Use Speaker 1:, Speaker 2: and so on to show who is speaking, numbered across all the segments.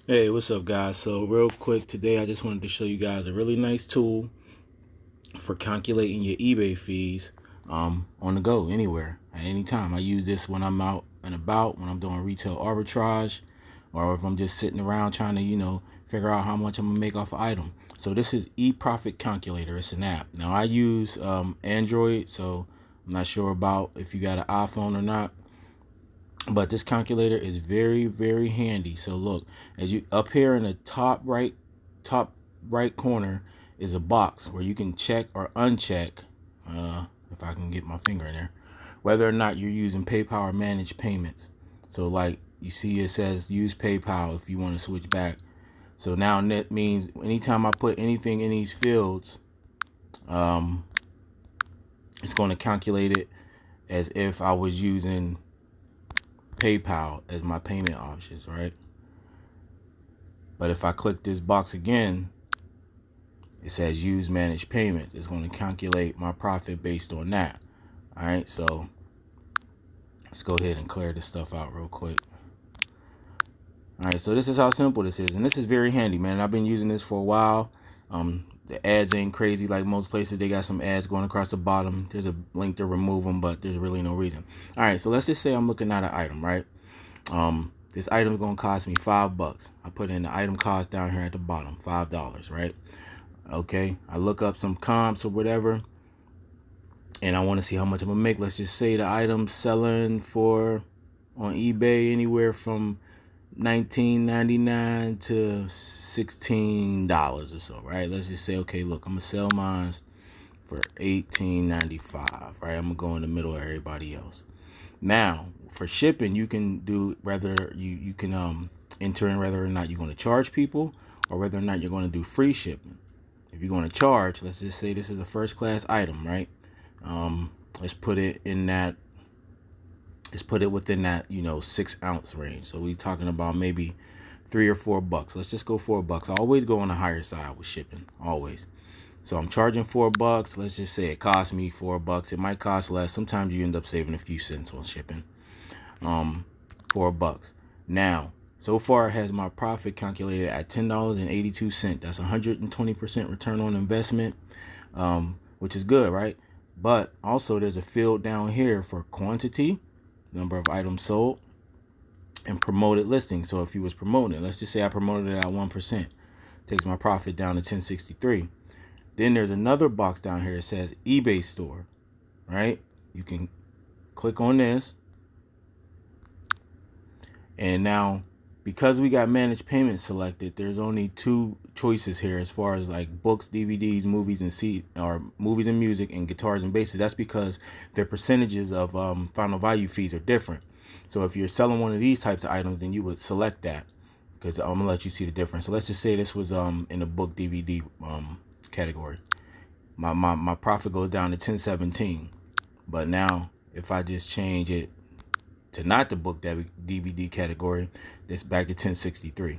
Speaker 1: Hey, what's up, guys? So, real quick, today I just wanted to show you guys a really nice tool for calculating your eBay fees on the go, anywhere, at any time. I use this when I'm out and about, when I'm doing retail arbitrage, or if I'm just sitting around trying to, figure out how much I'm gonna make off an item. So, this is eProfit Calculator. It's an app. Now, I use Android, so I'm not sure about if you got an iPhone or not, but this calculator is very, very handy. So look, as you up here in the top right corner is a box where you can check or uncheck, if I can get my finger in there, whether or not you're using PayPal or managed payments. So like you see, it says use PayPal if you want to switch back. So now that means anytime I put anything in these fields, um, it's going to calculate it as if I was using PayPal as my payment options, right? But if I click this box again, it says use managed payments. It's going to calculate my profit based on that. All right, so let's go ahead and clear this stuff out real quick. All right, so this is how simple this is, and this is very handy, man. I've been using this for a while. The ads ain't crazy like most places. They got some ads going across the bottom. There's a link to remove them, but there's really no reason. All right, so let's just say I'm looking at an item, right? This item is gonna cost me $5. I put in the item cost down here at the bottom, $5, right? Okay, I look up some comps or whatever, and I want to see how much I'm gonna make. Let's just say the item's selling for on eBay anywhere from $19.99 to $16 or so, right? Let's just say, okay, look, I'm gonna sell mine for $18.95, right? I'm gonna go in the middle of everybody else. Now, for shipping, you can do whether you can enter in whether or not you're going to charge people or whether or not you're going to do free shipping. If you're going to charge, let's just say this is a first class item, right? Let's put it in that. Let's put it within that 6 ounce range. So we're talking about maybe $3 or $4. Let's just go $4. I always go on the higher side with shipping, always. So I'm charging $4. Let's just say it costs me $4. It might cost less. Sometimes you end up saving a few cents on shipping. $4. Now, so far it has my profit calculated at $10.82. That's 120% return on investment, which is good, right? But also there's a field down here for quantity, number of items sold, and promoted listings. So if you was promoting, let's just say I promoted it at 1%, takes my profit down to 1063. Then there's another box down here that says eBay store, right? You can click on this. And now, because we got managed payments selected, there's only two choices here as far as like books, DVDs, movies, or movies and music, and guitars and basses. That's because their percentages of final value fees are different. So if you're selling one of these types of items, then you would select that, because I'm gonna let you see the difference. So let's just say this was in the book DVD category. My profit goes down to 1017. But now if I just change it to not the book DVD category, that's back to 1063.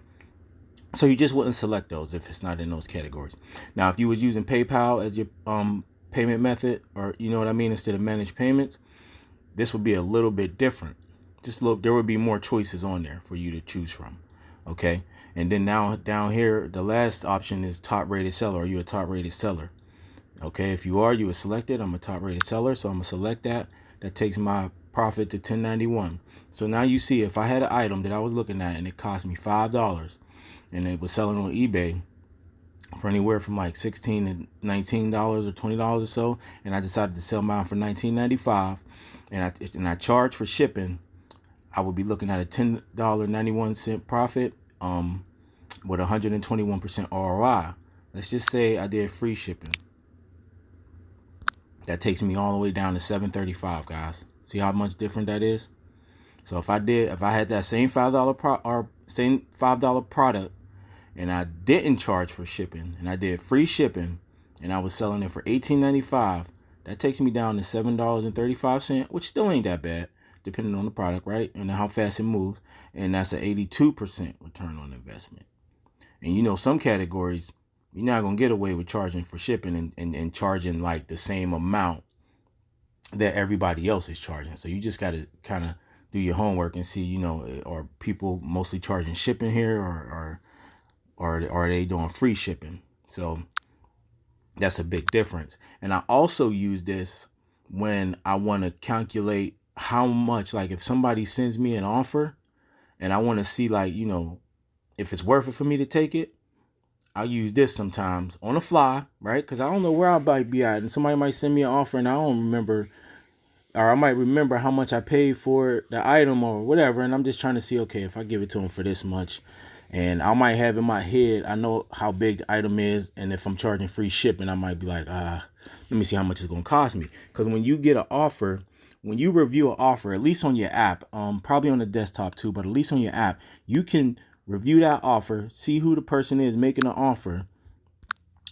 Speaker 1: So you just wouldn't select those if it's not in those categories. Now, if you was using PayPal as your payment method, or you know what I mean, instead of managed payments, this would be a little bit different. Just look, there would be more choices on there for you to choose from. Okay. And then now down here, the last option is top rated seller. Are you a top rated seller? Okay, if you are, you would select it. I'm a top rated seller, so I'm gonna select that. That takes my profit to 1091. So now you see, if I had an item that I was looking at and it cost me $5 and it was selling on eBay for anywhere from like $16 to $19 or $20 or so, and I decided to sell mine for $19.95, and I charge for shipping, I would be looking at a $10.91 profit with 121% ROI. Let's just say I did free shipping. That takes me all the way down to $7.35, guys. See how much different that is? So if I had that same $5 product, and I didn't charge for shipping, and I did free shipping, and I was selling it for $18.95, that takes me down to $7.35, which still ain't that bad, depending on the product, right? And how fast it moves. And that's an 82% return on investment. And some categories, you're not gonna get away with charging for shipping and charging like the same amount that everybody else is charging. So you just got to kind of do your homework and see, are people mostly charging shipping here, or are they doing free shipping? So that's a big difference. And I also use this when I want to calculate how much, like if somebody sends me an offer and I want to see, like, if it's worth it for me to take it. I'll use this sometimes on the fly, right? Because I don't know where I might be at, and somebody might send me an offer and I don't remember, or I might remember how much I paid for the item or whatever, and I'm just trying to see, okay, if I give it to them for this much, and I might have in my head, I know how big the item is, and if I'm charging free shipping, I might be like, let me see how much it's gonna cost me. Because when you get an offer, when you review an offer, at least on your app, probably on the desktop too, but at least on your app, you can review that offer, see who the person is making the offer,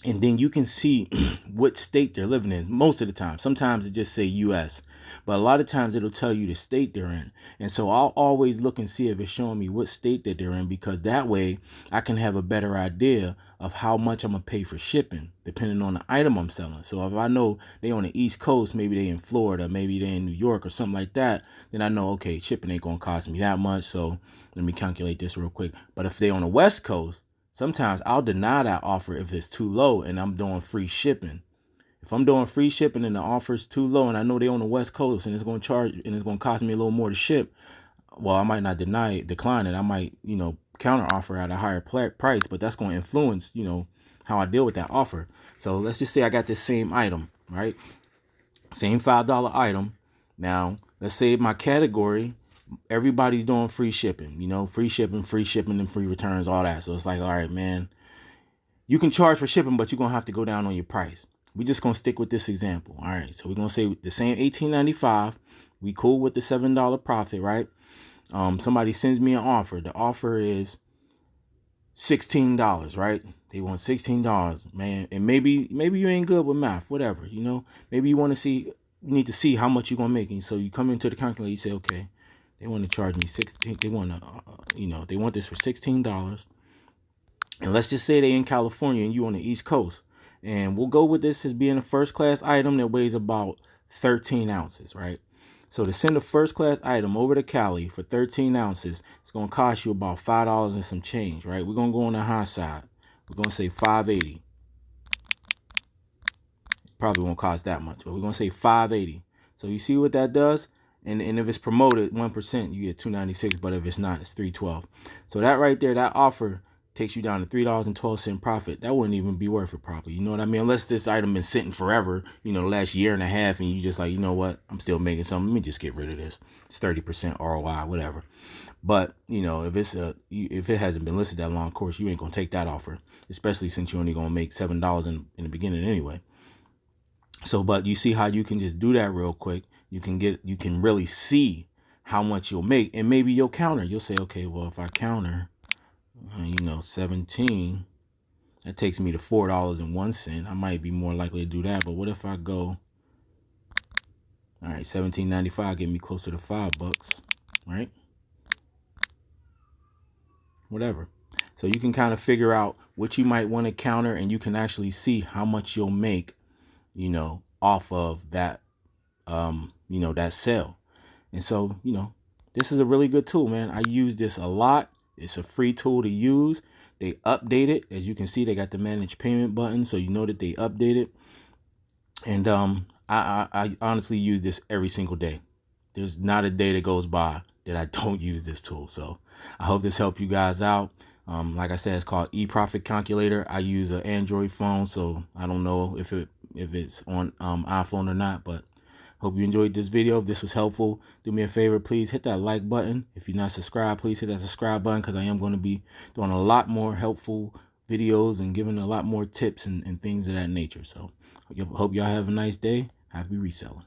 Speaker 1: and then you can see what state they're living in most of the time. Sometimes it just say US, but a lot of times it'll tell you the state they're in. And so I'll always look and see if it's showing me what state that they're in, because that way I can have a better idea of how much I'm gonna pay for shipping depending on the item I'm selling. So if I know they on the East Coast, maybe they in Florida, maybe they in New York or something like that, then I know, okay, shipping ain't gonna cost me that much. So let me calculate this real quick. But if they on the West Coast, sometimes I'll deny that offer if it's too low and I'm doing free shipping. If I'm doing free shipping and the offer's too low and I know they're on the West Coast and it's going to charge and it's going to cost me a little more to ship, well, I might not decline it. I might, counter offer at a higher price, but that's going to influence, how I deal with that offer. So let's just say I got this same item, right? Same $5 item. Now, let's say my category, everybody's doing free shipping, free shipping and free returns, all that. So it's like, all right, man, you can charge for shipping, but you're going to have to go down on your price. We're just going to stick with this example. All right. So we're going to say the same $18.95. We cool with the $7 profit, right? Somebody sends me an offer. The offer is $16, right? They want $16, man. And maybe you ain't good with math, whatever, maybe you need to see how much you're going to make. And so you come into the calculator, you say, okay, they want to charge me 16. They want to, they want this for $16. And let's just say they in California and you on the East Coast. And we'll go with this as being a first class item that weighs about 13 ounces, right? So to send a first class item over to Cali for 13 ounces, it's going to cost you about $5 and some change, right? We're going to go on the high side. We're going to say $5.80. Probably won't cost that much, but we're going to say $5.80. So you see what that does? And if it's promoted 1%, you get $2.96, but if it's not, it's $3.12. So that right there, that offer takes you down to $3.12 profit. That wouldn't even be worth it probably. You know what I mean? Unless this item been sitting forever, the last year and a half, and you just like, you know what? I'm still making something. Let me just get rid of this. It's 30% ROI, whatever. But, if it hasn't been listed that long, of course, you ain't going to take that offer, especially since you're only going to make $7 in the beginning anyway. So, but you see how you can just do that real quick. You can really see how much you'll make, and maybe you'll counter. You'll say, okay, well, if I counter, 17, that takes me to $4.01. I might be more likely to do that. But what if I go, all right, $17.95 get me closer to $5, right? Whatever. So you can kind of figure out what you might want to counter, and you can actually see how much you'll make, off of that, that sale. And so, this is a really good tool, man. I use this a lot. It's a free tool to use. They update it. As you can see, they got the manage payment button, so you know that they update it. And I honestly use this every single day. There's not a day that goes by that I don't use this tool. So I hope this helped you guys out. Like I said, it's called eProfit Calculator. I use an Android phone, so I don't know if it's on iPhone or not, but hope you enjoyed this video. If this was helpful, do me a favor, please hit that like button. If you're not subscribed, please hit that subscribe button, because I am going to be doing a lot more helpful videos and giving a lot more tips and things of that nature. So hope y'all have a nice day. Happy reselling.